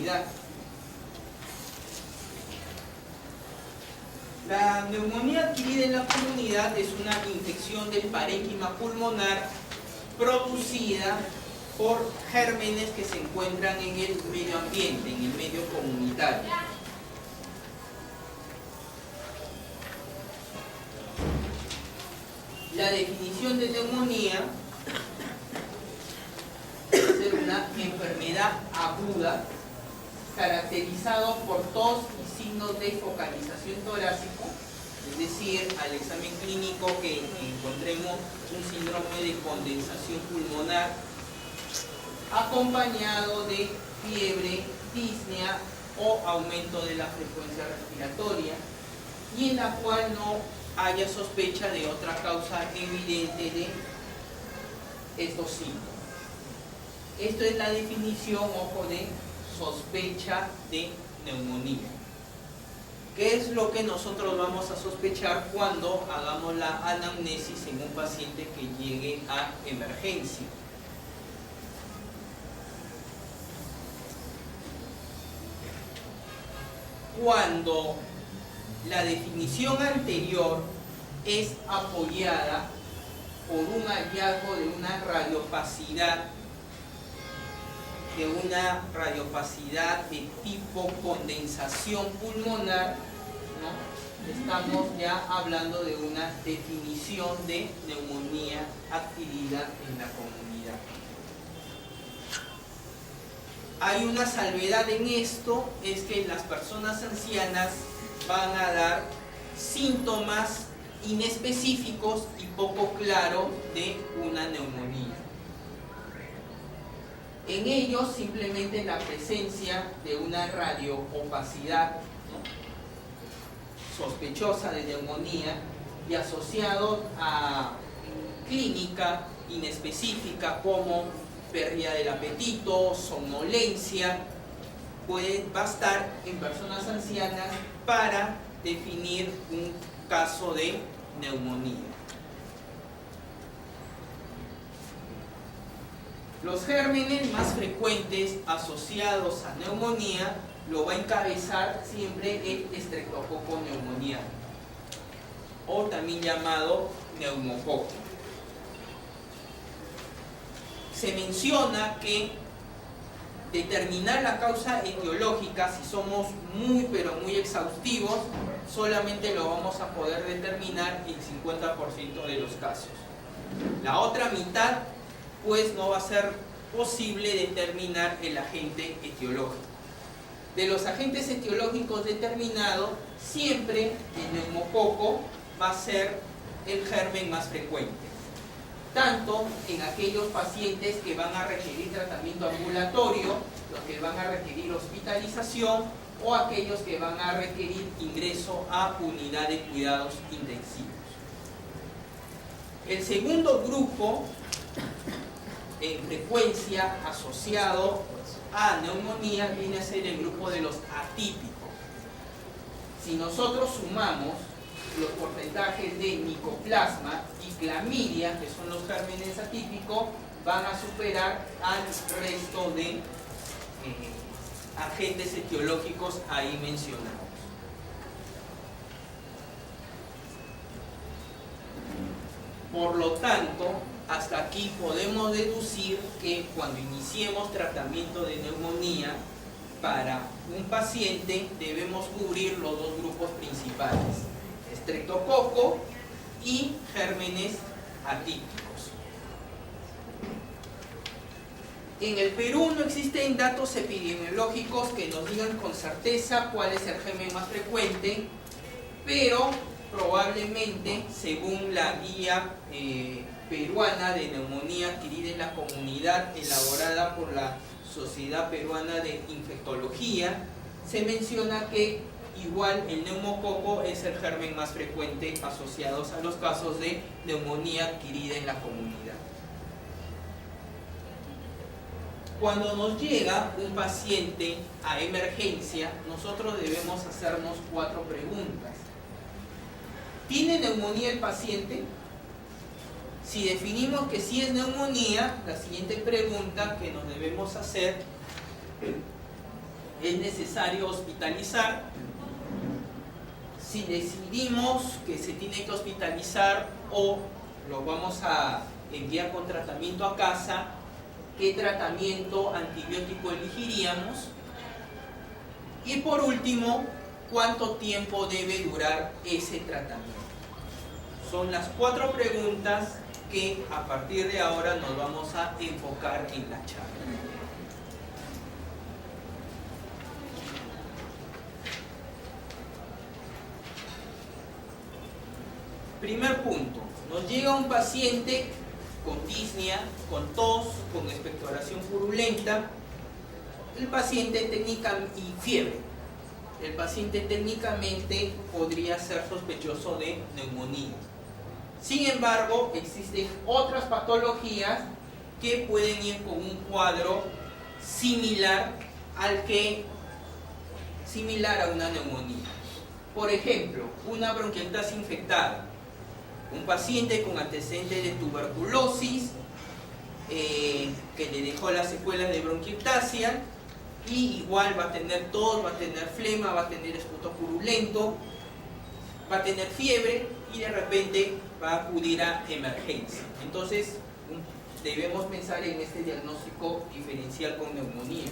comunidad. La neumonía adquirida en la comunidad es una infección del parénquima pulmonar producida por gérmenes que se encuentran en el medio ambiente, en el medio comunitario. La definición de neumonía es ser una enfermedad aguda caracterizado por tos y signos de focalización torácico, es decir, al examen clínico que encontremos un síndrome de condensación pulmonar acompañado de fiebre, disnea o aumento de la frecuencia respiratoria, y en la cual no haya sospecha de otra causa evidente de estos síntomas. Esto es la definición, ojo, de sospecha de neumonía. ¿Qué es lo que nosotros vamos a sospechar cuando hagamos la anamnesis en un paciente que llegue a emergencia? Cuando la definición anterior es apoyada por un hallazgo de una radiopacidad de tipo condensación pulmonar, ¿no? Estamos ya hablando de una definición de neumonía adquirida en la comunidad. Hay una salvedad en esto, es que las personas ancianas van a dar síntomas inespecíficos y poco claros de una neumonía. En ellos simplemente la presencia de una radioopacidad, ¿no?, sospechosa de neumonía y asociado a clínica inespecífica como pérdida del apetito, somnolencia, puede bastar en personas ancianas para definir un caso de neumonía. Los gérmenes más frecuentes asociados a neumonía lo va a encabezar siempre el Streptococcus pneumoniae, o también llamado neumococo. Se menciona que determinar la causa etiológica, si somos muy exhaustivos, solamente lo vamos a poder determinar en 50% de los casos. La otra mitad, pues, no va a ser posible determinar el agente etiológico. De los agentes etiológicos determinados, siempre el neumococo va a ser el germen más frecuente, tanto en aquellos pacientes que van a requerir tratamiento ambulatorio, los que van a requerir hospitalización, o aquellos que van a requerir ingreso a unidad de cuidados intensivos. El segundo grupo en frecuencia asociado a neumonía viene a ser el grupo de los atípicos. Si nosotros sumamos los porcentajes de micoplasma y clamidia, que son los gérmenes atípicos, van a superar al resto de agentes etiológicos ahí mencionados. Por lo tanto, hasta aquí podemos deducir que cuando iniciemos tratamiento de neumonía para un paciente debemos cubrir los dos grupos principales: Streptococo y gérmenes atípicos. En el Perú no existen datos epidemiológicos que nos digan con certeza cuál es el germen más frecuente, pero probablemente, según la guía peruana de neumonía adquirida en la comunidad, elaborada por la Sociedad Peruana de Infectología, se menciona que igual el neumococo es el germen más frecuente asociados a los casos de neumonía adquirida en la comunidad. Cuando nos llega un paciente a emergencia, nosotros debemos hacernos 4 preguntas. ¿Tiene neumonía el paciente? Si definimos que sí es neumonía, la siguiente pregunta que nos debemos hacer es necesario hospitalizar. Si decidimos que se tiene que hospitalizar o lo vamos a enviar con tratamiento a casa, ¿qué tratamiento antibiótico elegiríamos? Y por último, ¿cuánto tiempo debe durar ese tratamiento? Son las 4 preguntas que a partir de ahora nos vamos a enfocar en la charla. Primer punto, nos llega un paciente con disnea, con tos, con expectoración purulenta, el paciente y fiebre. El paciente técnicamente podría ser sospechoso de neumonía. Sin embargo, existen otras patologías que pueden ir con un cuadro similar a una neumonía. Por ejemplo, una bronquiolitis infectada. Un paciente con antecedentes de tuberculosis que le dejó las secuelas de bronquiectasia y igual va a tener tos, va a tener flema, va a tener esputo purulento, va a tener fiebre y de repente va a acudir a emergencia. Entonces debemos pensar en este diagnóstico diferencial con neumonía.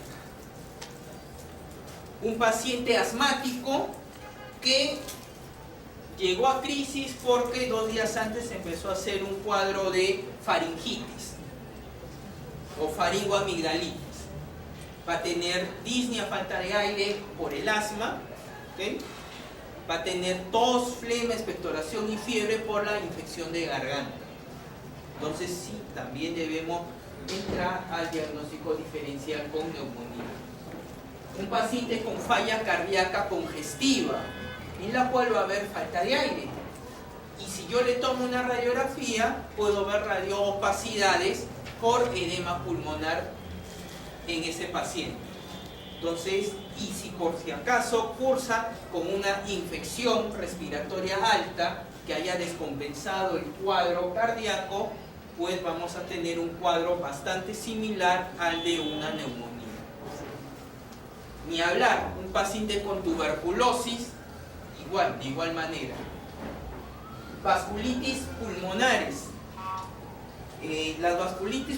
Un paciente asmático que llegó a crisis porque 2 días antes empezó a hacer un cuadro de faringitis o faringoamigdalitis. Va a tener disnea, falta de aire por el asma, ¿okay? Va a tener tos, flema, expectoración y fiebre por la infección de garganta. Entonces sí, también debemos entrar al diagnóstico diferencial con neumonía. Un paciente con falla cardíaca congestiva, en la cual va a haber falta de aire. Y si yo le tomo una radiografía, puedo ver radioopacidades por edema pulmonar en ese paciente. Entonces, y si por si acaso cursa con una infección respiratoria alta que haya descompensado el cuadro cardíaco, pues vamos a tener un cuadro bastante similar al de una neumonía. Ni hablar, un paciente con tuberculosis, igual, de igual manera. Vasculitis pulmonares. Las vasculitis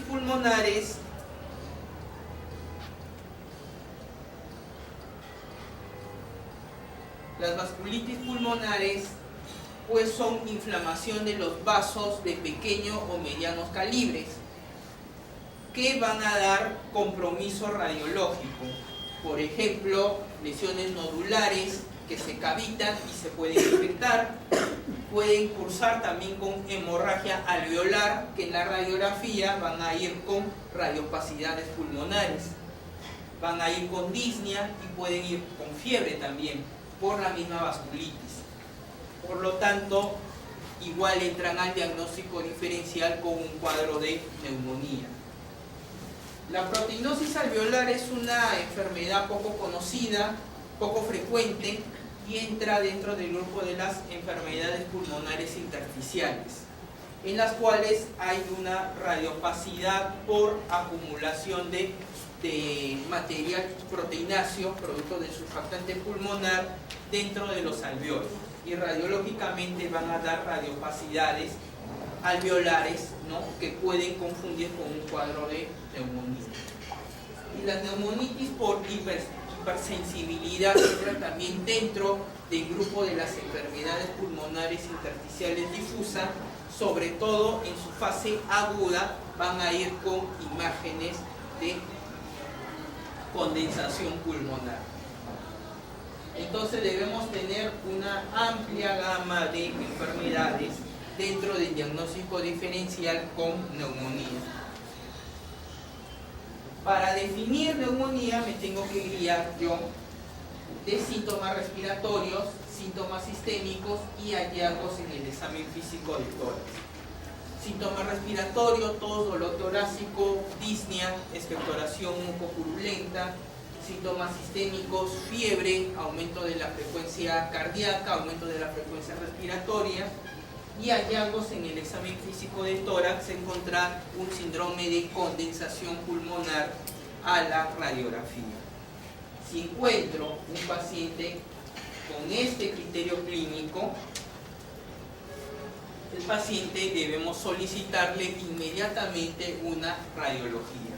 pulmonares pues son inflamación de los vasos de pequeño o medianos calibres que van a dar compromiso radiológico. Por ejemplo, lesiones nodulares que se cavitan y se pueden infectar. Pueden cursar también con hemorragia alveolar, que en la radiografía van a ir con radiopacidades pulmonares. Van a ir con disnea y pueden ir con fiebre también, por la misma vasculitis. Por lo tanto, igual entran al diagnóstico diferencial con un cuadro de neumonía. La proteinosis alveolar es una enfermedad poco conocida, poco frecuente y entra dentro del grupo de las enfermedades pulmonares intersticiales, en las cuales hay una radiopacidad por acumulación de material proteináceo, producto del surfactante pulmonar, dentro de los alveolos. Y radiológicamente van a dar radiopacidades alveolares, ¿no?, que pueden confundir con un cuadro de neumonía. Y la neumonitis por hipersensibilidad entra también dentro del grupo de las enfermedades pulmonares intersticiales difusas, sobre todo en su fase aguda van a ir con imágenes de condensación pulmonar. Entonces debemos tener una amplia gama de enfermedades dentro del diagnóstico diferencial con neumonía. Para definir neumonía me tengo que guiar yo de síntomas respiratorios, síntomas sistémicos y hallazgos en el examen físico de tórax. Síntomas respiratorios, tos, dolor torácico, disnea, expectoración mucopurulenta. Síntomas sistémicos, fiebre, aumento de la frecuencia cardíaca, aumento de la frecuencia respiratoria. Y hallazgos en el examen físico de tórax, encontrar un síndrome de condensación pulmonar a la radiografía. Si encuentro un paciente con este criterio clínico, el paciente debemos solicitarle inmediatamente una radiología.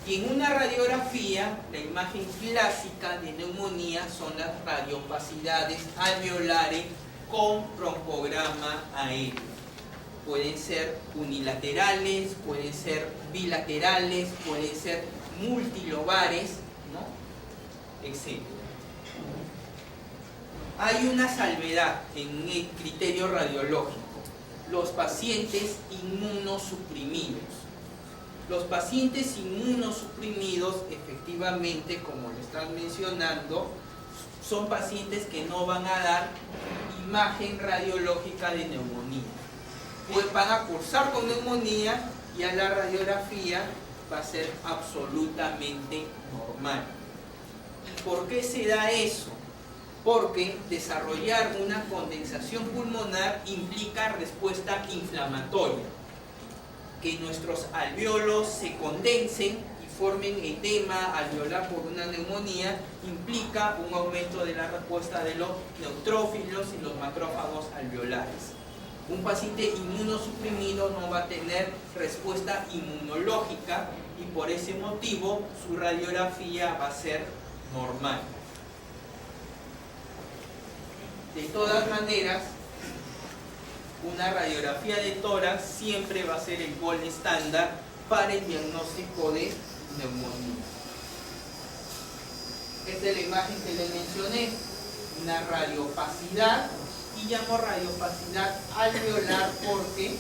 Y en una radiografía, la imagen clásica de neumonía son las radiopacidades alveolares con broncograma aéreo. Pueden ser unilaterales, pueden ser bilaterales, pueden ser multilobares, ¿no? Etc. Hay una salvedad en el criterio radiológico: los pacientes inmunosuprimidos. Los pacientes inmunosuprimidos, efectivamente, como lo están mencionando, son pacientes que no van a dar imagen radiológica de neumonía. Pues van a cursar con neumonía y a la radiografía va a ser absolutamente normal. ¿Y por qué se da eso? Porque desarrollar una condensación pulmonar implica respuesta inflamatoria. Que nuestros alvéolos se condensen y formen edema alveolar por una neumonía implica un aumento de la respuesta de los neutrófilos y los macrófagos alveolares. Un paciente inmunosuprimido no va a tener respuesta inmunológica y por ese motivo su radiografía va a ser normal. De todas maneras, una radiografía de tórax siempre va a ser el gold estándar para el diagnóstico de neumonía. Esta es la imagen que les mencioné, una radiopacidad, y llamo radiopacidad alveolar porque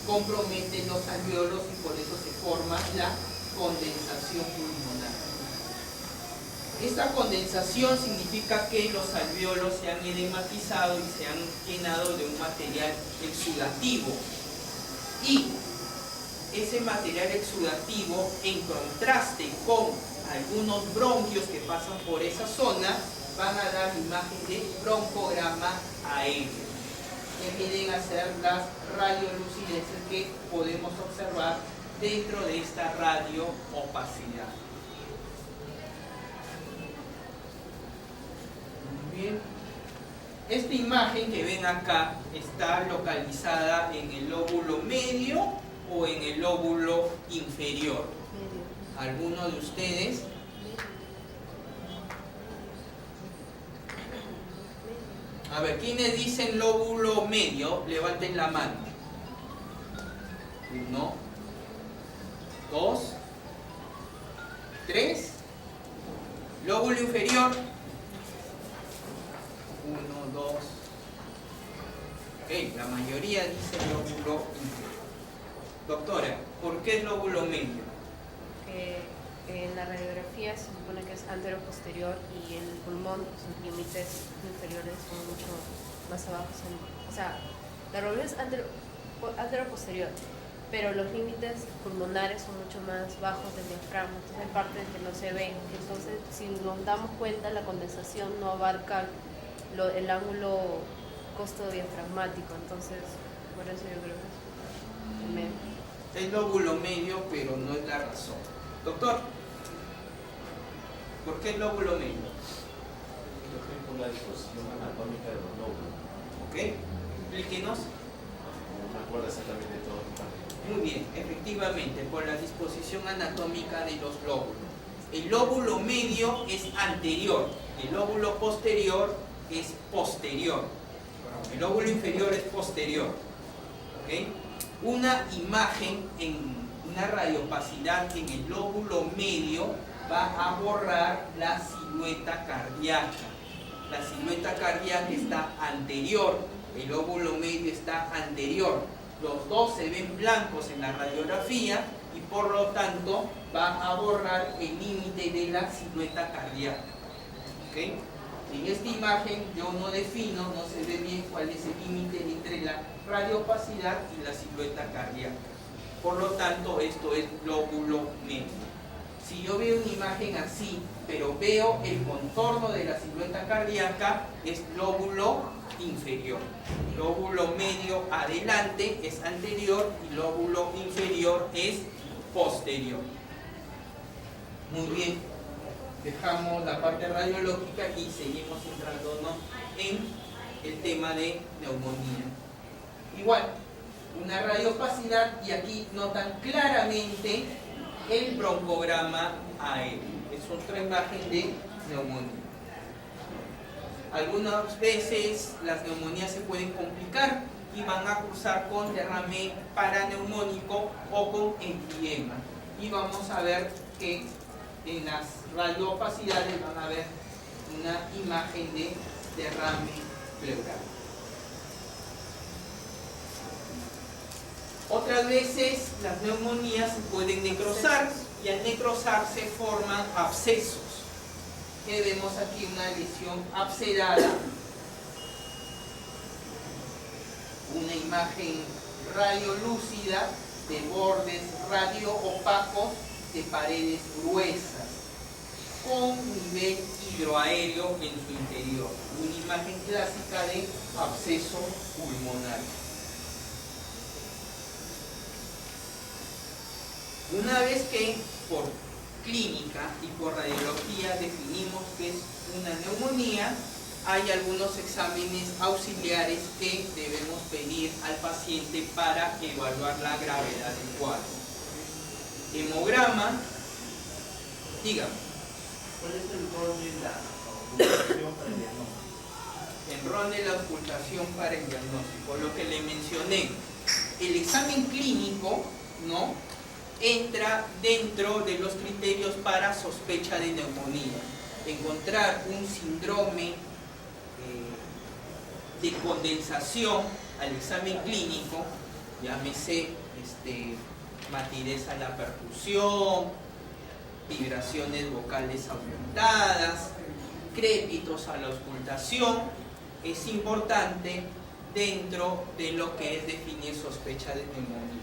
compromete los alvéolos y por eso se forma la condensación pulmonar. Esta condensación significa que los alvéolos se han edematizado y se han llenado de un material exudativo. Y ese material exudativo, en contraste con algunos bronquios que pasan por esa zona, van a dar imagen de broncograma aéreo, que vienen a ser las radiolucidencias que podemos observar dentro de esta radioopacidad. Bien. Esta imagen que ven acá está localizada en el lóbulo medio o en el lóbulo inferior. ¿Alguno de ustedes? A ver, ¿quiénes dicen lóbulo medio? Levanten la mano. 1, 2, 3. Lóbulo inferior. 1, 2. Ok, la mayoría dice lóbulo inferior. Doctora, ¿por qué es lóbulo medio? En la radiografía se supone que es antero-posterior y en el pulmón sus límites inferiores son mucho más abajo. O sea, la radiografía es antero-posterior, pero los límites pulmonares son mucho más bajos del diafragma, entonces hay partes que no se ven. Entonces, si nos damos cuenta, la condensación no abarca el ángulo costo-diafragmático, entonces por eso yo creo que es medio. Es lóbulo medio, pero no es la razón. Doctor, ¿por qué el lóbulo medio? Yo creo por la disposición anatómica de los lóbulos. ¿Ok? Explíquenos. No me acuerdo exactamente de todo. Muy bien, efectivamente, por la disposición anatómica de los lóbulos. El lóbulo medio es anterior, el lóbulo posterior es posterior. El lóbulo inferior es posterior. ¿Ok? Una imagen en una radiopacidad en el lóbulo medio va a borrar la silueta cardíaca. La silueta cardíaca está anterior, el lóbulo medio está anterior. Los dos se ven blancos en la radiografía y por lo tanto va a borrar el límite de la silueta cardíaca. ¿Okay? En esta imagen yo no defino, no se ve bien cuál es el límite entre la radiopacidad y la silueta cardíaca. Por lo tanto, esto es lóbulo medio. Si yo veo una imagen así, pero veo el contorno de la silueta cardíaca, es lóbulo inferior. Lóbulo medio adelante es anterior y lóbulo inferior es posterior. Muy bien. dejamos la parte radiológica y seguimos centrándonos en el tema de neumonía. Igual, una radiopacidad, y aquí notan claramente el broncograma aéreo. Es otra imagen de neumonía. Algunas veces las neumonías se pueden complicar y van a cursar con derrame paraneumónico o con empiema. Y vamos a ver que en las radioopacidades van a ver una imagen de derrame pleural. Otras veces las neumonías se pueden necrosar y al necrosar se forman abscesos. Que vemos aquí una lesión abscedada, una imagen radiolúcida de bordes radio opacos de paredes gruesas con nivel hidroaéreo en su interior, una imagen clásica de absceso pulmonar. Una vez que por clínica y por radiología definimos que es una neumonía, hay algunos exámenes auxiliares que debemos pedir al paciente para evaluar la gravedad del cuadro. Hemograma, dígame. ¿Cuál es el rol de la ocultación para el diagnóstico? El rol de la ocultación para el diagnóstico, lo que le mencioné. El examen clínico, ¿no?, entra dentro de los criterios para sospecha de neumonía. Encontrar un síndrome de condensación al examen clínico, llámese matidez a la percusión, vibraciones vocales aumentadas, crépitos a la auscultación, es importante dentro de lo que es definir sospecha de neumonía.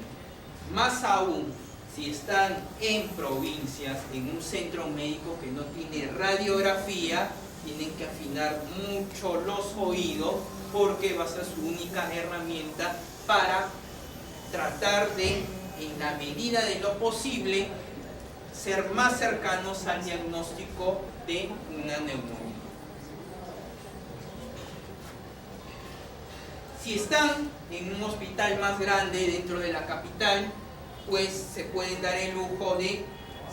Más aún, si están en provincias, en un centro médico que no tiene radiografía, tienen que afinar mucho los oídos porque va a ser su única herramienta para tratar de, en la medida de lo posible, ser más cercanos al diagnóstico de una neumonía. Si están en un hospital más grande dentro de la capital, pues se pueden dar el lujo de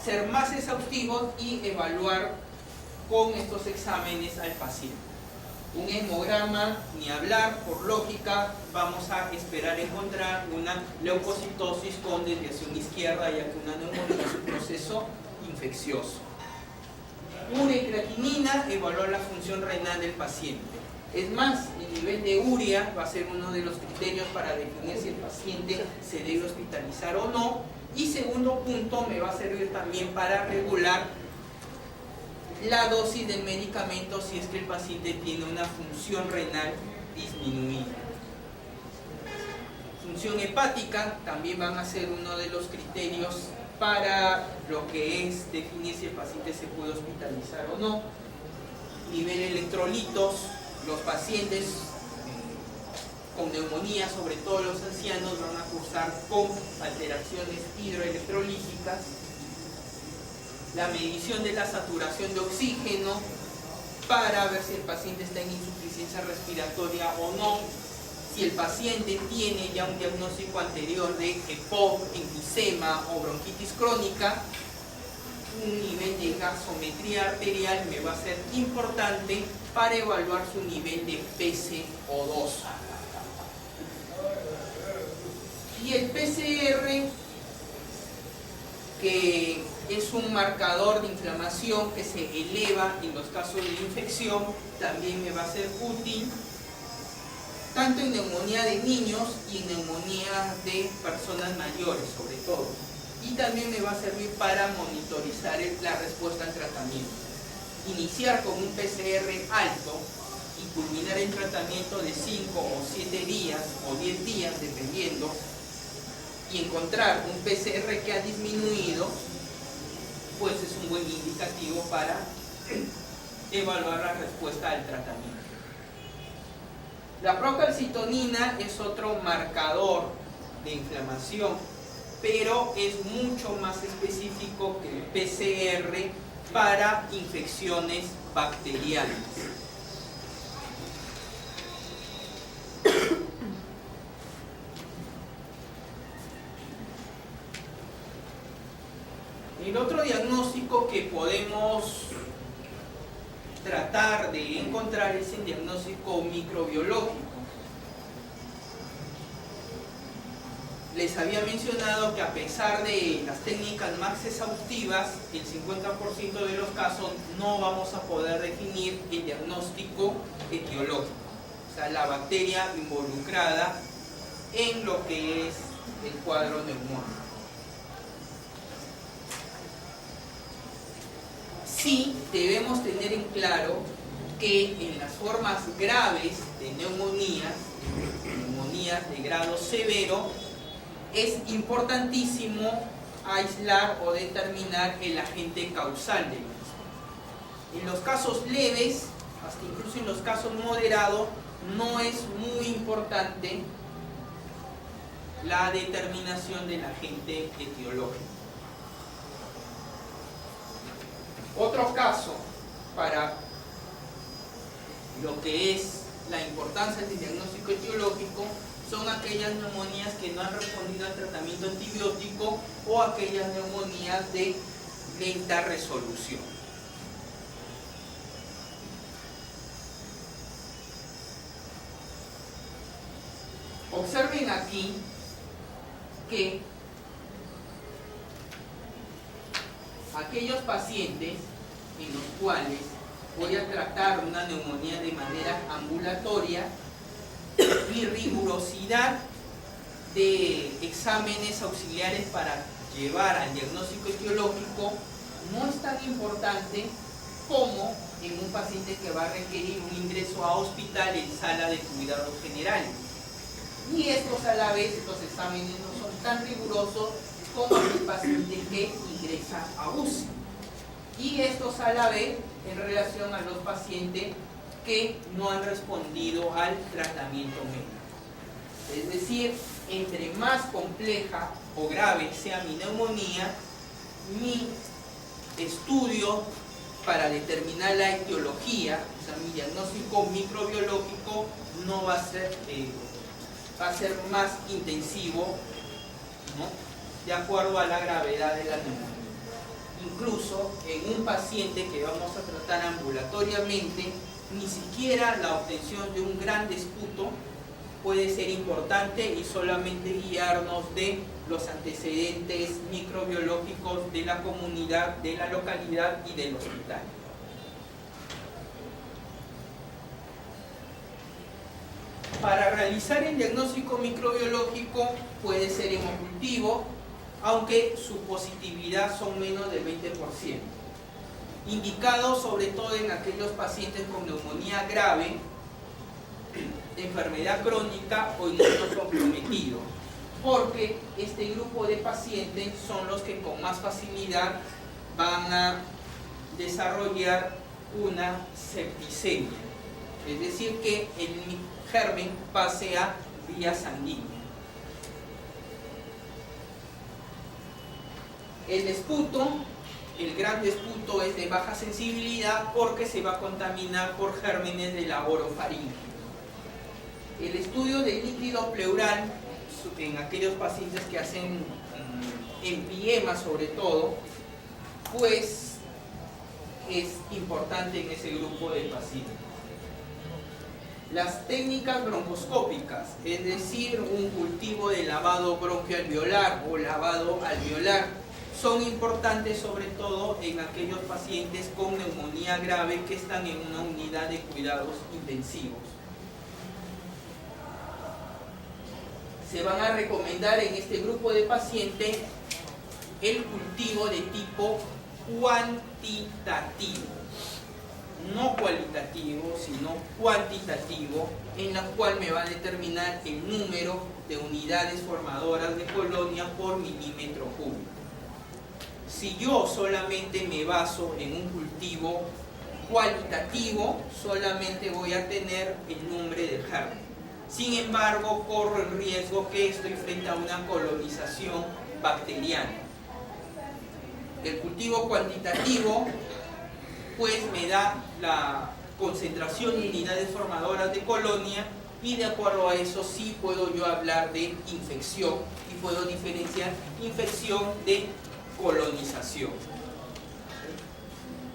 ser más exhaustivos y evaluar con estos exámenes al paciente. Un hemograma, ni hablar, por lógica, vamos a esperar encontrar una leucocitosis con desviación izquierda, ya que una neumonía es un proceso infeccioso. Urea y creatinina, evaluar la función renal del paciente. Es más, el nivel de urea va a ser uno de los criterios para definir si el paciente se debe hospitalizar o no. Y segundo punto, me va a servir también para regular la dosis del medicamento si es que el paciente tiene una función renal disminuida. Función hepática también van a ser uno de los criterios para lo que es definir si el paciente se puede hospitalizar o no. Nivel de electrolitos. Los pacientes con neumonía, sobre todo los ancianos, van a cursar con alteraciones hidroelectrolíticas. La medición de la saturación de oxígeno para ver si el paciente está en insuficiencia respiratoria o no. Si el paciente tiene ya un diagnóstico anterior de EPOC, enfisema o bronquitis crónica, un nivel de gasometría arterial me va a ser importante para evaluar su nivel de PCO2. Y el PCR, que es un marcador de inflamación que se eleva en los casos de infección, también me va a ser útil tanto en neumonía de niños y en neumonía de personas mayores, sobre todo. Y también me va a servir para monitorizar la respuesta al tratamiento. Iniciar con un PCR alto y culminar el tratamiento de 5 o 7 días o 10 días, dependiendo, y encontrar un PCR que ha disminuido, pues es un buen indicativo para evaluar la respuesta al tratamiento. La procalcitonina es otro marcador de inflamación, pero es mucho más específico que el PCR para infecciones bacterianas. El otro diagnóstico que podemos tratar de encontrar es el diagnóstico microbiológico. Les había mencionado que a pesar de las técnicas más exhaustivas, el 50% de los casos no vamos a poder definir el diagnóstico etiológico, o sea, la bacteria involucrada en lo que es el cuadro neumónico. Sí debemos tener en claro que en las formas graves de neumonías de grado severo, es importantísimo aislar o determinar el agente causal del mismo. En los casos leves, hasta incluso en los casos moderados, no es muy importante la determinación del agente etiológico. Otro caso para lo que es la importancia del diagnóstico etiológico son aquellas neumonías que no han respondido al tratamiento antibiótico o aquellas neumonías de lenta resolución. Observen aquí que aquellos pacientes en los cuales voy a tratar una neumonía de manera ambulatoria, mi rigurosidad de exámenes auxiliares para llevar al diagnóstico etiológico no es tan importante como en un paciente que va a requerir un ingreso a hospital en sala de cuidados generales. Y estos a la vez, estos exámenes no son tan rigurosos como el paciente que ingresa a UCI. Y estos a la vez en relación a los pacientes que no han respondido al tratamiento médico. Es decir, entre más compleja o grave sea mi neumonía, mi estudio para determinar la etiología, o sea, mi diagnóstico microbiológico no va a ser, más intensivo, ¿no?, de acuerdo a la gravedad de la neumonía. Incluso en un paciente que vamos a tratar ambulatoriamente, ni siquiera la obtención de un gran disputo puede ser importante y solamente guiarnos de los antecedentes microbiológicos de la comunidad, de la localidad y del hospital. Para realizar el diagnóstico microbiológico puede ser hemocultivo, aunque su positividad son menos del 20%. Indicado sobre todo en aquellos pacientes con neumonía grave, enfermedad crónica o inmunocomprometido, porque este grupo de pacientes son los que con más facilidad van a desarrollar una septicemia, es decir, que el germen pase a vía sanguínea. El esputo, el gran esputo es de baja sensibilidad porque se va a contaminar por gérmenes de la orofaringe. El estudio del líquido pleural en aquellos pacientes que hacen empiema sobre todo, pues es importante en ese grupo de pacientes. Las técnicas broncoscópicas, es decir, un cultivo de lavado bronquioalveolar o lavado alveolar, son importantes sobre todo en aquellos pacientes con neumonía grave que están en una unidad de cuidados intensivos. Se van a recomendar en este grupo de pacientes el cultivo de tipo cuantitativo, no cualitativo, sino cuantitativo, en la cual me va a determinar el número de unidades formadoras de colonia por milímetro cúbico. Si yo solamente me baso en un cultivo cualitativo, solamente voy a tener el nombre del germen. Sin embargo, corro el riesgo que estoy frente a una colonización bacteriana. El cultivo cuantitativo pues me da la concentración de unidades formadoras de colonia, y de acuerdo a eso sí puedo yo hablar de infección y puedo diferenciar infección de colonización.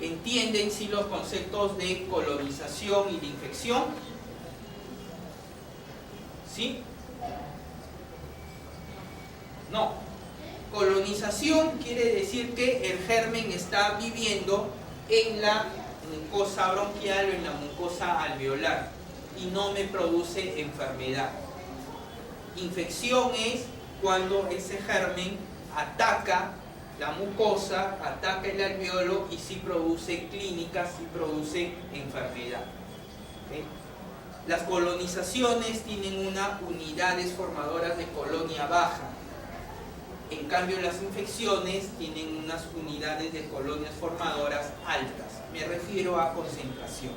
¿Entienden sí los conceptos de colonización y de infección? ¿Sí? No. Colonización quiere decir que el germen está viviendo en la mucosa bronquial o en la mucosa alveolar y no me produce enfermedad. Infección es cuando ese germen ataca la mucosa, ataca el alveolo y sí produce clínica, sí produce enfermedad. ¿Okay? Las colonizaciones tienen unas unidades formadoras de colonia baja. En cambio, las infecciones tienen unas unidades de colonias formadoras altas. Me refiero a concentración.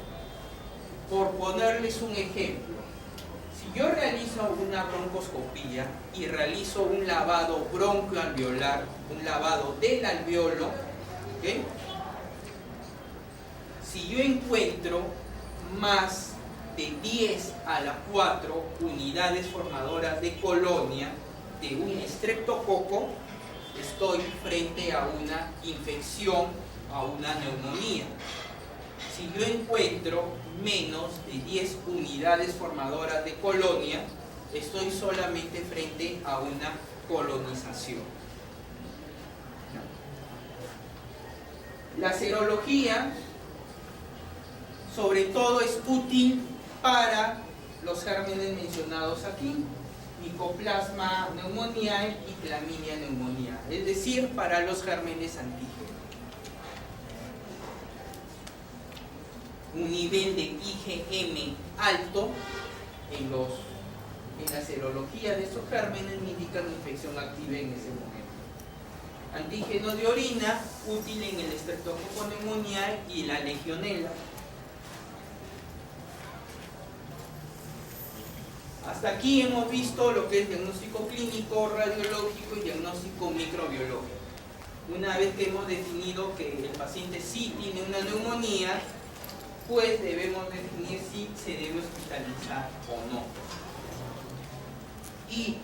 Por ponerles un ejemplo, si yo realizo una broncoscopía y realizo un lavado broncoalveolar, un lavado del alveolo, ¿okay? Si yo encuentro más de 10 a la 4 unidades formadoras de colonia de un estreptococo, estoy frente a una infección, a una neumonía. Si yo encuentro menos de 10 unidades formadoras de colonia, estoy solamente frente a una colonización. La serología, sobre todo, es útil para los gérmenes mencionados aquí: Mycoplasma pneumoniae y Chlamydia pneumoniae, es decir, para los gérmenes antígenos. Un nivel de IgM alto en la serología de estos gérmenes me indican infección activa en ese momento. Antígeno de orina, útil en el Streptococcus pneumoniae y la Legionella. Hasta aquí hemos visto lo que es diagnóstico clínico, radiológico y diagnóstico microbiológico. Una vez que hemos definido que el paciente sí tiene una neumonía, pues debemos definir si se debe hospitalizar o no. Y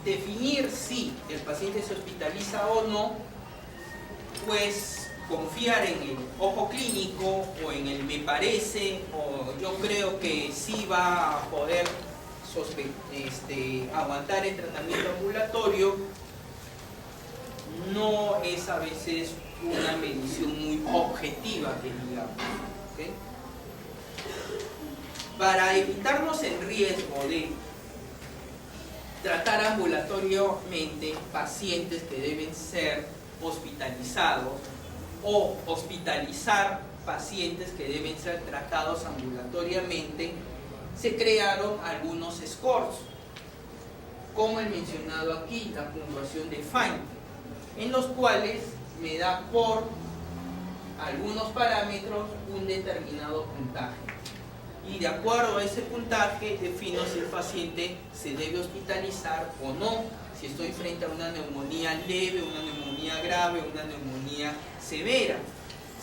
definir si el paciente se hospitaliza o no, pues confiar en el ojo clínico o en el me parece, o yo creo que sí va a poder aguantar el tratamiento ambulatorio, no es a veces una medición muy objetiva, que digamos. ¿Okay? Para evitarnos el riesgo de tratar ambulatoriamente pacientes que deben ser hospitalizados o hospitalizar pacientes que deben ser tratados ambulatoriamente, se crearon algunos scores, como el mencionado aquí, la puntuación de Fine, en los cuales me da por algunos parámetros un determinado puntaje. Y de acuerdo a ese puntaje defino si el paciente se debe hospitalizar o no, si estoy frente a una neumonía leve, una neumonía grave, una neumonía severa,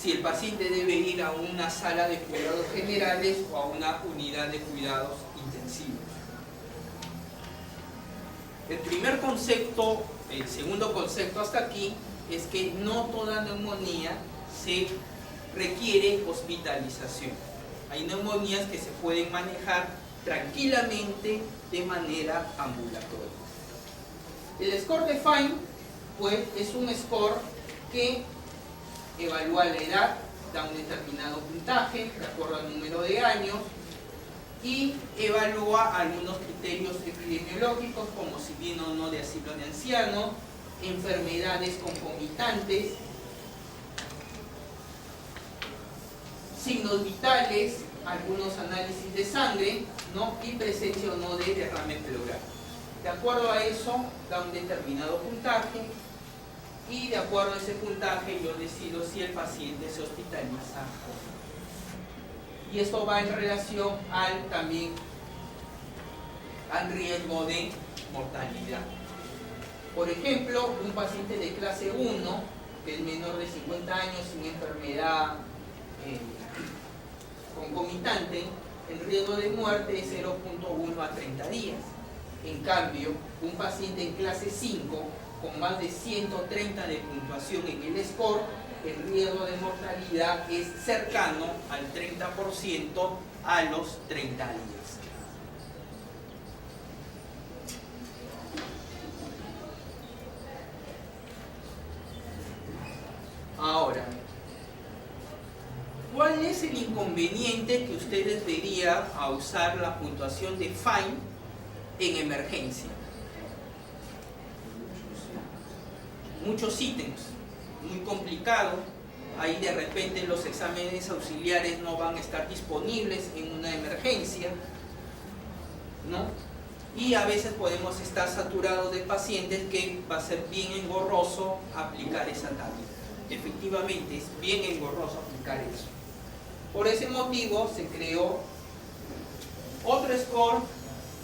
si el paciente debe ir a una sala de cuidados generales o a una unidad de cuidados intensivos. El primer concepto, el segundo concepto hasta aquí, es que no toda neumonía se requiere hospitalización. Hay neumonías que se pueden manejar tranquilamente de manera ambulatoria. El score de Fine, pues, es un score que evalúa la edad, da un determinado puntaje de acuerdo al número de años y evalúa algunos criterios epidemiológicos como si viene o no de asilo de ancianos, enfermedades concomitantes, signos vitales, algunos análisis de sangre, ¿no? Y presencia o no de derrame pleural. De acuerdo a eso, da un determinado puntaje y de acuerdo a ese puntaje yo decido si el paciente se hospitaliza o no. Y esto va en relación también al riesgo de mortalidad. Por ejemplo, un paciente de clase 1 que es menor de 50 años sin enfermedad concomitante, el riesgo de muerte es 0.1 a 30 días. En cambio, un paciente en clase 5 con más de 130 de puntuación en el score, el riesgo de mortalidad es cercano al 30% a los 30 días. Ahora, ¿cuál es el inconveniente que ustedes verían a usar la puntuación de FINE en emergencia? Muchos ítems, muy complicado. Ahí de repente los exámenes auxiliares no van a estar disponibles en una emergencia, ¿no? Y a veces podemos estar saturados de pacientes que va a ser bien engorroso aplicar esa tabla. Efectivamente, es bien engorroso aplicar eso. Por ese motivo se creó otro score,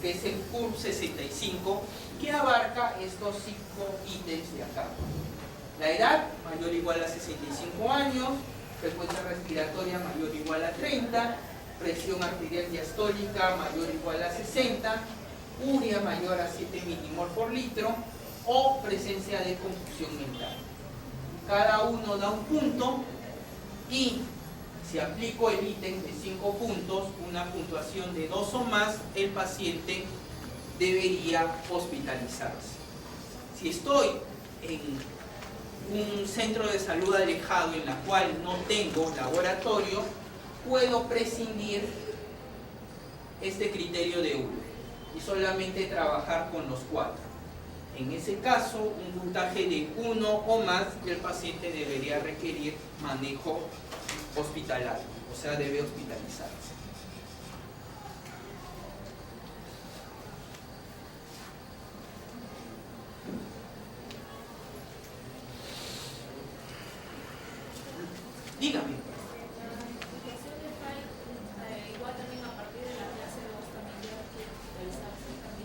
que es el CURB 65, que abarca estos 5 ítems de acá. La edad, mayor o igual a 65 años, frecuencia respiratoria mayor o igual a 30, presión arterial diastólica mayor o igual a 60, urea mayor a 7 milimol por litro, o presencia de confusión mental. Cada uno da un punto, y si aplico el ítem de 5 puntos, una puntuación de 2 o más, el paciente debería hospitalizarse. Si estoy en un centro de salud alejado en la cual no tengo laboratorio, puedo prescindir este criterio de 1 y solamente trabajar con los 4. En ese caso, un puntaje de 1 o más, el paciente debería requerir manejo hospitalario, o sea, debe hospitalizarse. Dígame.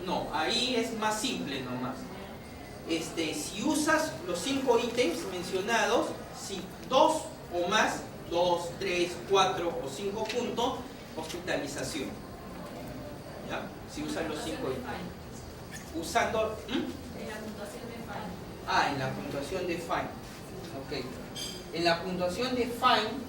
No, ahí es más simple nomás. Si usas los 5 ítems mencionados, si 2 o más, 2, 3, 4 o 5 puntos, hospitalización. ¿Ya? Si usas los 5 ítems. Usando... En la puntuación de FINE. En la puntuación de FINE. Ok. En la puntuación de FINE,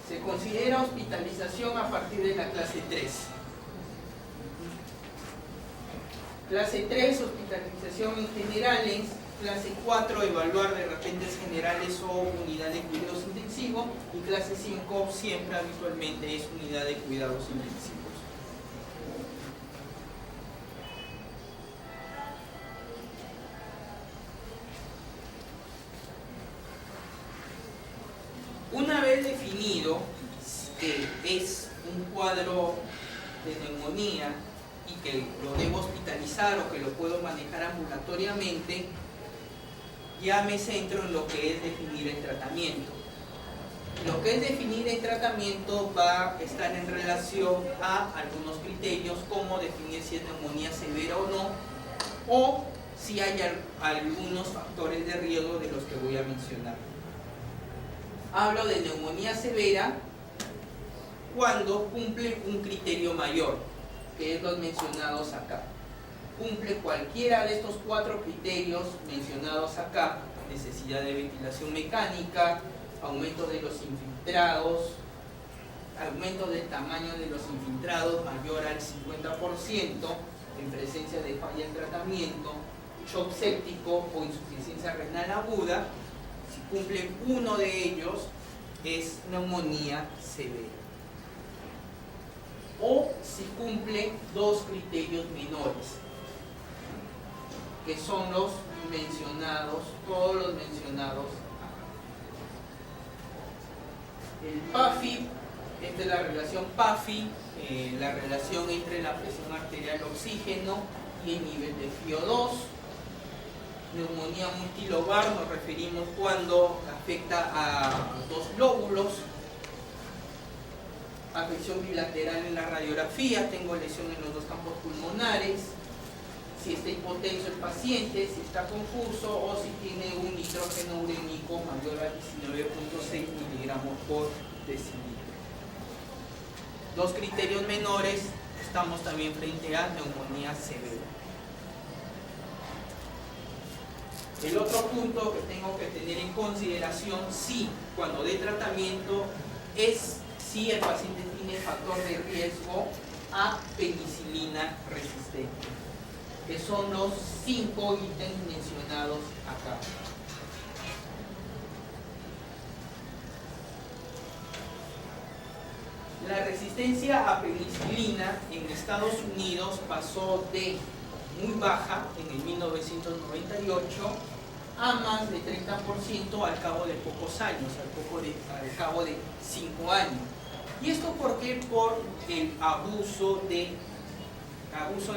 se considera hospitalización a partir de la clase 3. Clase 3, hospitalización en generales. Clase 4, evaluar de repentes generales o unidad de cuidados intensivos. Y clase 5, siempre habitualmente es unidad de cuidados intensivos. Una vez definido que es un cuadro de neumonía y que lo debo hospitalizar o que lo puedo manejar ambulatoriamente, ya me centro en lo que es definir el tratamiento. Lo que es definir el tratamiento va a estar en relación a algunos criterios, como definir si es neumonía severa o no, o si hay algunos factores de riesgo de los que voy a mencionar. Hablo de neumonía severa cuando cumple un criterio mayor, que es los mencionados acá. Cumple cualquiera de estos 4 criterios mencionados acá: necesidad de ventilación mecánica, aumento de los infiltrados, aumento del tamaño de los infiltrados mayor al 50% en presencia de falla en tratamiento, shock séptico o insuficiencia renal aguda. Si cumple uno de ellos, es neumonía severa. O si cumple 2 criterios menores, que son los mencionados, todos los mencionados. El PAFI, esta es la relación PAFI, la relación entre la presión arterial oxígeno y el nivel de FiO2. Neumonía multilobar nos referimos cuando afecta a dos lóbulos. Afección bilateral en la radiografía, tengo lesión en los dos campos pulmonares. Si está hipotenso el paciente, si está confuso o si tiene un nitrógeno urémico mayor a 19.6 miligramos por decilitro. Dos criterios menores, estamos también frente a neumonía severa. El otro punto que tengo que tener en consideración, sí, cuando dé tratamiento, es si el paciente tiene factor de riesgo a penicilina resistente, que son los 5 ítems mencionados acá. La resistencia a penicilina en Estados Unidos pasó de muy baja en el 1998 a más de 30% al cabo de pocos años, al cabo de 5 años. ¿Y esto por qué? Por el abuso en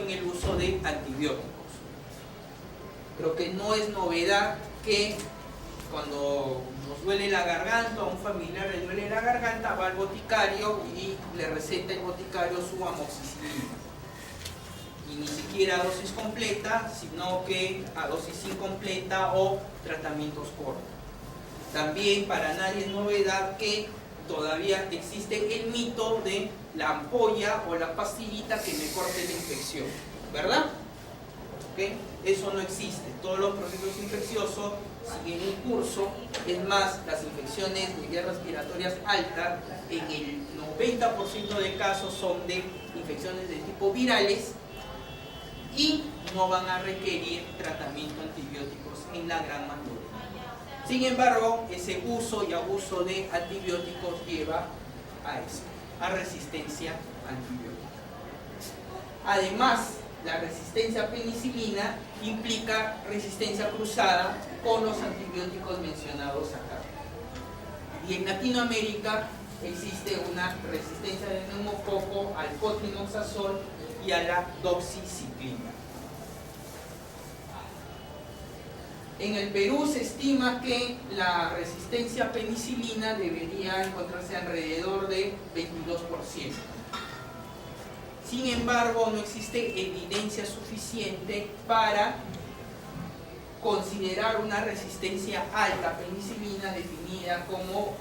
el uso de antibióticos. Creo que no es novedad que cuando nos duele la garganta, a un familiar le duele la garganta, va al boticario y le receta el boticario su amoxicilina. Y ni siquiera a dosis completa, sino que a dosis incompleta o tratamientos cortos. También para nadie es novedad que todavía existe el mito de la ampolla o la pastillita que me corte la infección, ¿verdad? ¿Okay? Eso no existe. Todos los procesos infecciosos siguen un curso. Es más, las infecciones de vías respiratorias altas, en el 90% de casos son de infecciones de tipo virales y no van a requerir tratamiento antibióticos en la gran mayoría. Sin embargo, ese uso y abuso de antibióticos lleva a eso, a resistencia antibiótica. Además, la resistencia a penicilina implica resistencia cruzada con los antibióticos mencionados acá. Y en Latinoamérica existe una resistencia de neumococo al cotrimoxazol y a la doxiciclina. En el Perú se estima que la resistencia a penicilina debería encontrarse alrededor de 22%. Sin embargo, no existe evidencia suficiente para considerar una resistencia alta a penicilina definida como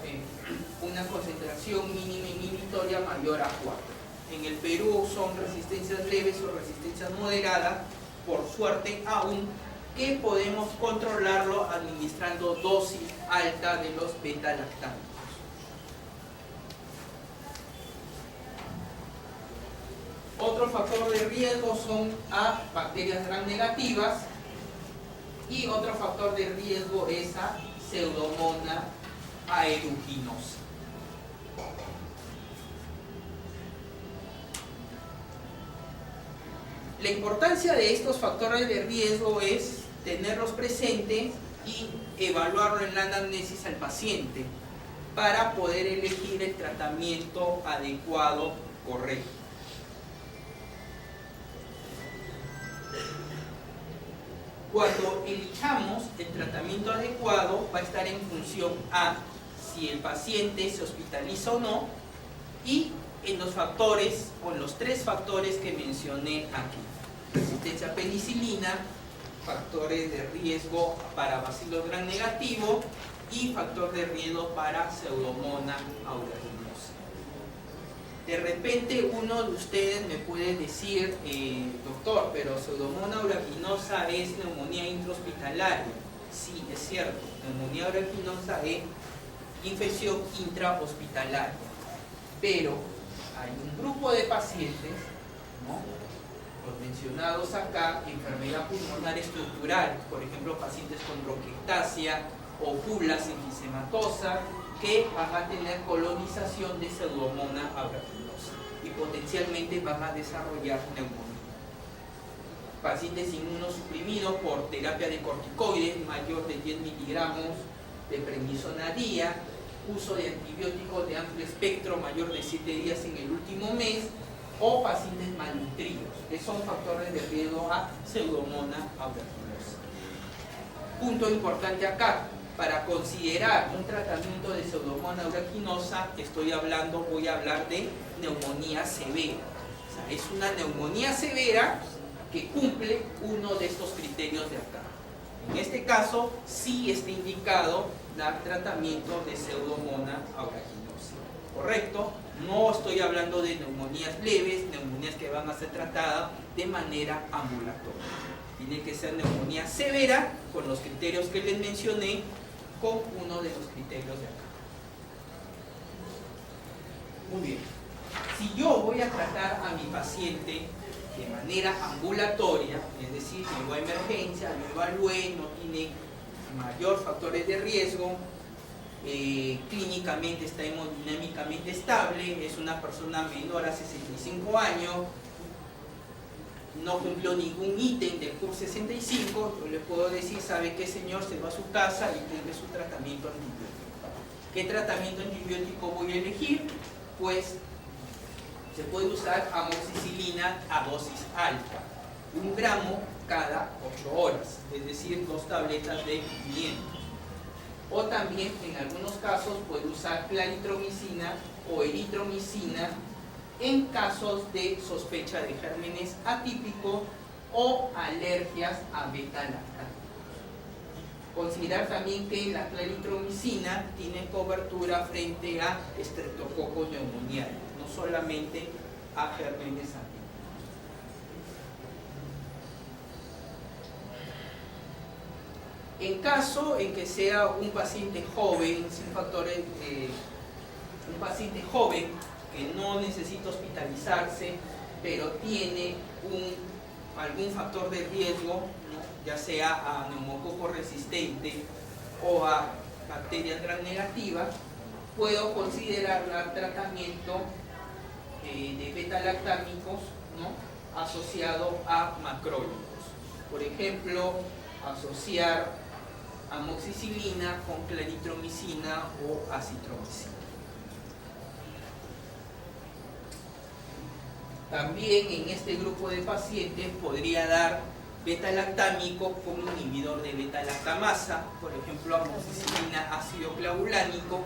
una concentración mínima inhibitoria mayor a 4. En el Perú son resistencias leves o resistencias moderadas, por suerte aún, que podemos controlarlo administrando dosis alta de los beta-lactámicos. Otro factor de riesgo son a bacterias gram negativas y otro factor de riesgo es a Pseudomonas aeruginosa. La importancia de estos factores de riesgo es tenerlos presentes y evaluarlo en la anamnesis al paciente para poder elegir el tratamiento adecuado, correcto. Cuando elijamos el tratamiento adecuado va a estar en función a si el paciente se hospitaliza o no y en los factores o en los 3 factores que mencioné aquí: resistencia a penicilina, factores de riesgo para bacilos gram negativo y factor de riesgo para Pseudomonas aeruginosa. De repente uno de ustedes me puede decir, doctor, pero Pseudomonas aeruginosa es neumonía intrahospitalaria. Sí, es cierto, neumonía aeruginosa es infección intrahospitalaria, pero hay un grupo de pacientes, ¿no?, los mencionados acá, enfermedad pulmonar estructural, por ejemplo, pacientes con bronquiectasia o bulas enfisematosa, que van a tener colonización de Pseudomonas aeruginosa y potencialmente van a desarrollar neumonía. Pacientes inmunosuprimidos por terapia de corticoides mayor de 10 miligramos de prednisona día, uso de antibióticos de amplio espectro mayor de 7 días en el último mes, o pacientes malnutridos, que son factores de riesgo a Pseudomonas aeruginosa. Punto importante acá, para considerar un tratamiento de Pseudomonas aeruginosa, voy a hablar de neumonía severa. O sea, es una neumonía severa que cumple uno de estos criterios de acá. En este caso, sí está indicado dar tratamiento de Pseudomonas aeruginosa. ¿Correcto? No estoy hablando de neumonías leves, neumonías que van a ser tratadas de manera ambulatoria. Tiene que ser neumonía severa, con los criterios que les mencioné, con uno de los criterios de acá. Muy bien. Si yo voy a tratar a mi paciente de manera ambulatoria, es decir, llevo a emergencia, lo evalué, no tiene mayor factores de riesgo, clínicamente está hemodinámicamente estable, es una persona menor a 65 años, no cumplió ningún ítem del CUR 65, yo le puedo decir, ¿sabe qué, señor? Se va a su casa y cumple su tratamiento antibiótico. ¿Qué tratamiento antibiótico voy a elegir? Pues se puede usar amoxicilina a dosis alta, 1 gramo cada 8 horas, es decir, 2 tabletas de 500. O también, en algunos casos, puede usar claritromicina o eritromicina en casos de sospecha de gérmenes atípicos o alergias a beta-lactano. Considerar también que la claritromicina tiene cobertura frente a Streptococcus pneumoniae, no solamente a gérmenes atípicos. En caso en que sea un paciente joven, sin factores, un paciente joven que no necesita hospitalizarse, pero tiene algún factor de riesgo, ¿no? Ya sea a neumococo resistente o a bacterias gram negativas, puedo considerar el tratamiento de beta-lactámicos, ¿no? Asociado a macrólidos. Por ejemplo, asociar amoxicilina con claritromicina o acitromicina. También en este grupo de pacientes podría dar beta-lactámico como inhibidor de beta-lactamasa, por ejemplo amoxicilina ácido clavulánico,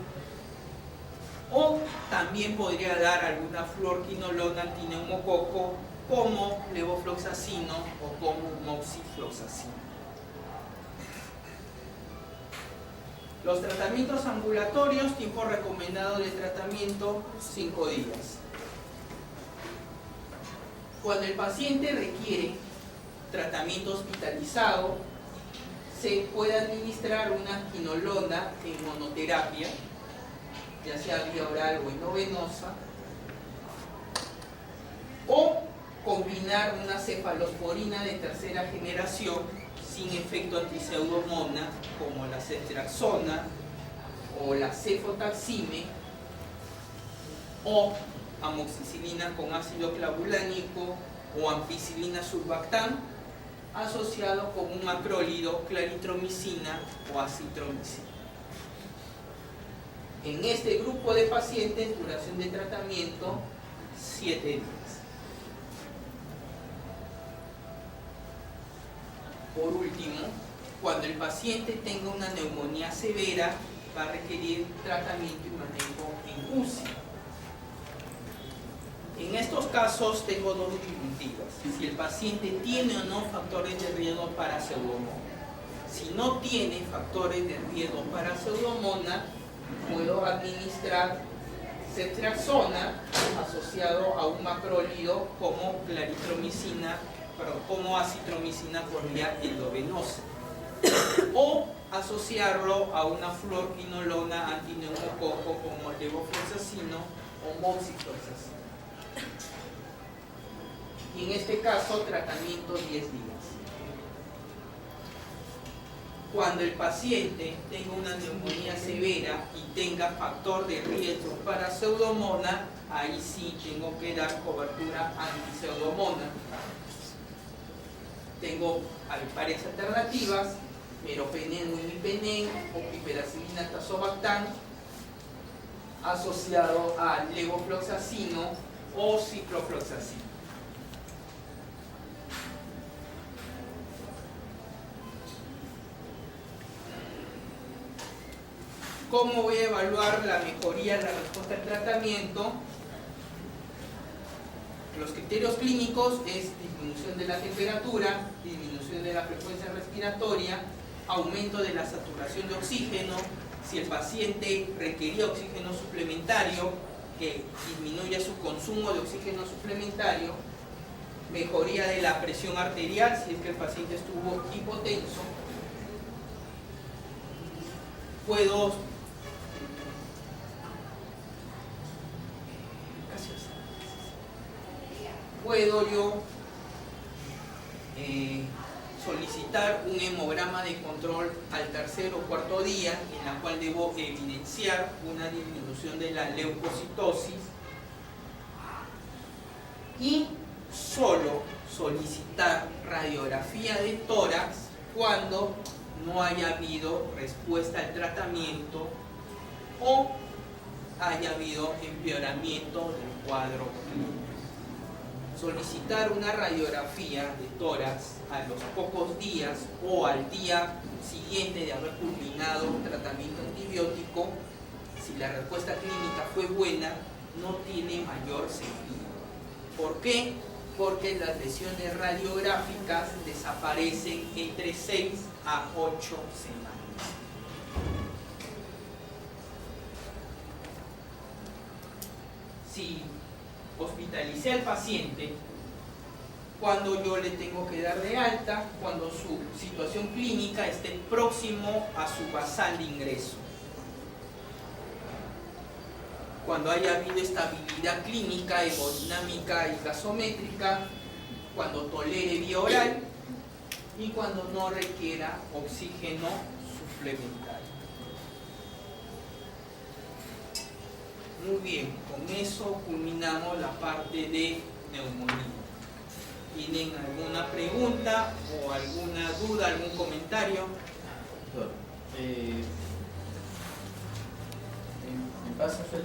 o también podría dar alguna fluorquinolona antineumococo como levofloxacino o como moxifloxacino. Los tratamientos ambulatorios, tiempo recomendado de tratamiento 5 días. Cuando el paciente requiere tratamiento hospitalizado, se puede administrar una quinolona en monoterapia, ya sea vía oral o endovenosa, o combinar una cefalosporina de tercera generación sin efecto antiseudomona, como la ceftriaxona o la cefotaxime, o amoxicilina con ácido clavulánico o ampicilina surfactant asociado con un macrólido, claritromicina o acitromicina. En este grupo de pacientes, duración de tratamiento 7 días. Por último, cuando el paciente tenga una neumonía severa, va a requerir tratamiento y manejo en UCI. En estos casos tengo dos disyuntivas: si el paciente tiene o no factores de riesgo para pseudomonas. Si no tiene factores de riesgo para pseudomonas, puedo administrar ceftriaxona asociado a un macrólido como claritromicina, como acitromicina por vía endovenosa, o asociarlo a una fluorquinolona antineumococo como levofloxacino o moxifloxacino. Y en este caso, tratamiento 10 días. Cuando el paciente tenga una neumonía severa y tenga factor de riesgo para pseudomonas, ahí sí tengo que dar cobertura antipseudomonas. Tengo varias alternativas: meropenem o imipenem o piperacilina tazobactam asociado a levofloxacino o ciprofloxacino. ¿Cómo voy a evaluar la mejoría de la respuesta al tratamiento? Los criterios clínicos es disminución de la temperatura, disminución de la frecuencia respiratoria, aumento de la saturación de oxígeno, si el paciente requería oxígeno suplementario, que disminuya su consumo de oxígeno suplementario, mejoría de la presión arterial, si es que el paciente estuvo hipotenso. Puedo yo solicitar un hemograma de control al tercer o cuarto día, en la cual debo evidenciar una disminución de la leucocitosis, y solo solicitar radiografía de tórax cuando no haya habido respuesta al tratamiento o haya habido empeoramiento del cuadro clínico. Solicitar una radiografía de tórax a los pocos días o al día siguiente de haber culminado un tratamiento antibiótico, si la respuesta clínica fue buena, no tiene mayor sentido. ¿Por qué? Porque las lesiones radiográficas desaparecen entre 6 a 8 semanas. Si hospitalicé al paciente, cuando yo le tengo que dar de alta, cuando su situación clínica esté próximo a su basal de ingreso, cuando haya habido estabilidad clínica, hemodinámica y gasométrica, cuando tolere vía oral y cuando no requiera oxígeno suplementario. Muy bien, con eso culminamos la parte de neumonía. ¿Tienen alguna pregunta o alguna duda, algún comentario? Doctor, me pasa con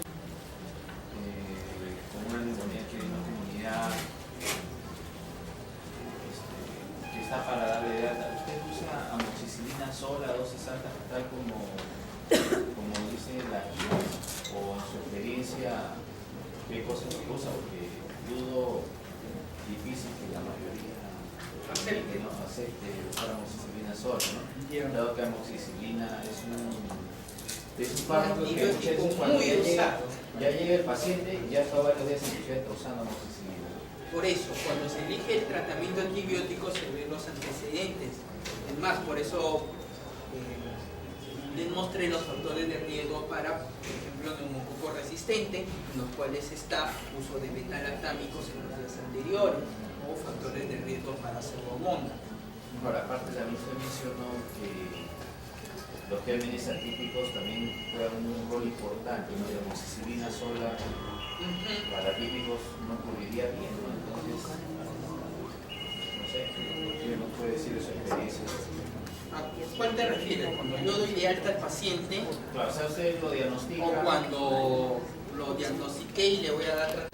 una neumonía que hay en una comunidad que está para darle de alta. ¿Usted usa amoxicilina sola, dosis alta, tal como dice la guía? ¿O en su experiencia qué cosas usa? Porque dudo difícil que la mayoría no acepte usar amoxicilina sola, ¿no? Dado que amoxicilina es un fármaco que muchas veces cuando ya llega el paciente, ya está varios días inclusive usando amoxicilina. Por eso, cuando se elige el tratamiento antibiótico se ven los antecedentes. Es más, por eso les mostré los factores de riesgo para, por ejemplo, neumococo resistente, en los cuales está uso de beta-lactámicos en los días anteriores, o factores de riesgo para pseudomonas. Ahora, aparte también usted mencionó que los gérmenes atípicos también juegan un rol importante, ¿no? La amoxicilina sola para atípicos no ocurriría bien, ¿no? Entonces, no sé, ¿qué nos puede decir de su experiencia? ¿A cuál te refieres? Cuando yo doy de alta al paciente, claro, o sea, usted lo diagnostica. o cuando lo diagnostiqué y le voy a dar tratamiento.